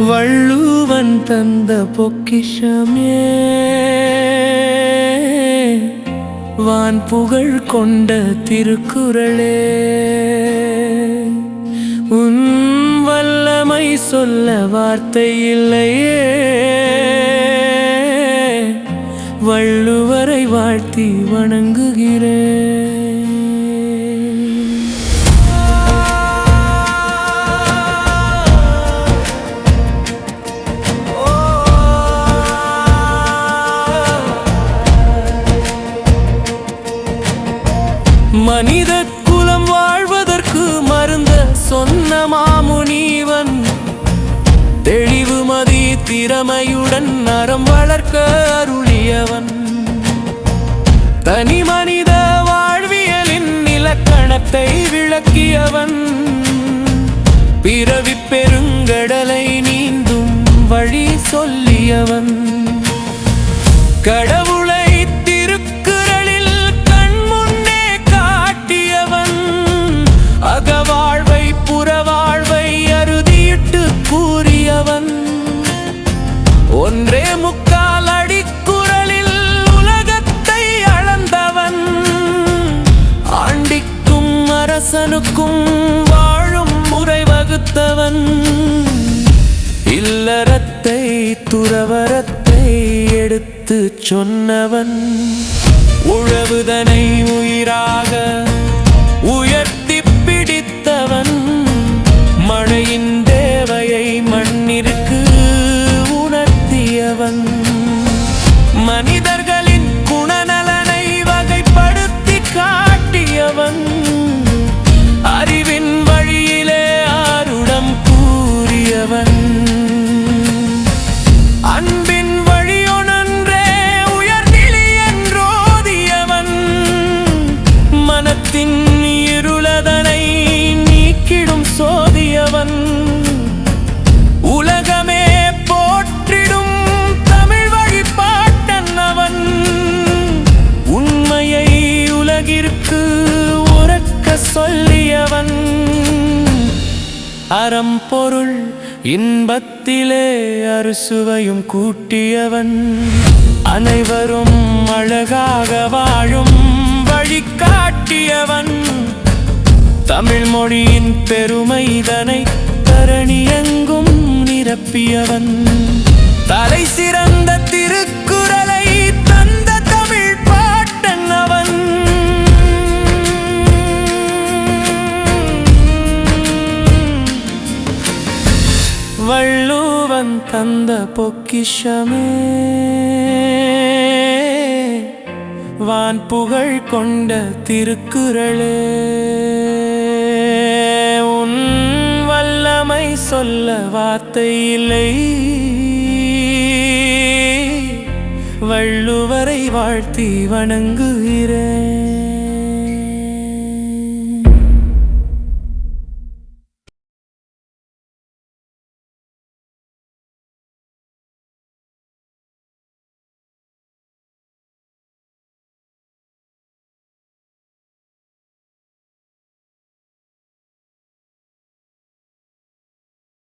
வள்ளுவன் தந்த பொக்கிஷமே வான் புகழ் கொண்ட திருக்குறளே, உன் வல்லமை சொல்ல வார்த்தை இல்லையே. வள்ளுவரை வாழ்த்தி வணங்குகிறேன். மனித குலம் வாழ்வதற்கு மருந்த சொன்ன மாமுனிவன், தெளிவுமதி திறமையுடன் அறம் வளர்க்க அருளியவன், தனி மனித வாழ்வியலின் இலக்கணத்தை விளக்கியவன், பிறவி பெருங்கடலை நீந்தும் வழி சொல்லியவன், கடவுளை திருக்குறளில் கண்முன்னே காட்டியவன், அகவாழ்வை புறவாழ்வை அறுதியிட்டு கூறியவன், ஒன்றே முக்கால் அடிக்குறளில் உலகத்தை அளந்தவன், ஆண்டிக்கும் அரசனுக்கும் வாழும் முறை வகுத்தவன், இல்லறத்தை துறவரத்தை எடுத்து சொன்னவன், உழவுதனை உயிராக உயர்த்தி பிடித்தவன், மழையின் தேவையை மண்ணிற்கு உணர்த்தியவன், மனிதர்களின் குணநலனை வகைப்படுத்தி காட்டியவன், அறிவின் வழியிலே ஆருடம் கூறியவன், அன்பின் வழியொன்றே உயர்நிலை என்றோதியவன், மனத்தின் இருளதனை நீக்கிடும் சோதியவன், உலகமே போற்றிடும் தமிழ் வழிபாட்டன் அவன், உண்மையை உலகிற்கு உரக்க சொல்லியவன், அறம் பொருள் இன்பத்திலே அறுசுவையும் கூட்டியவன், அனைவரும் அழகாக வாழும் வழிகாட்டியவன், தமிழ் மொழியின் பெருமைதனை தரணியெங்கும் நிரப்பியவன், தலை சிறந்த திருக்குறளை தந்த தமிழ் பாட்டன் அவன், வள்ளுவன் தந்த பொக்கிஷமே வான் புகழ் கொண்ட திருக்குறளே, உன் வல்லமை சொல்ல வார்த்தை இல்லை. வள்ளுவரை வாழ்த்தி வணங்குகிறேன்.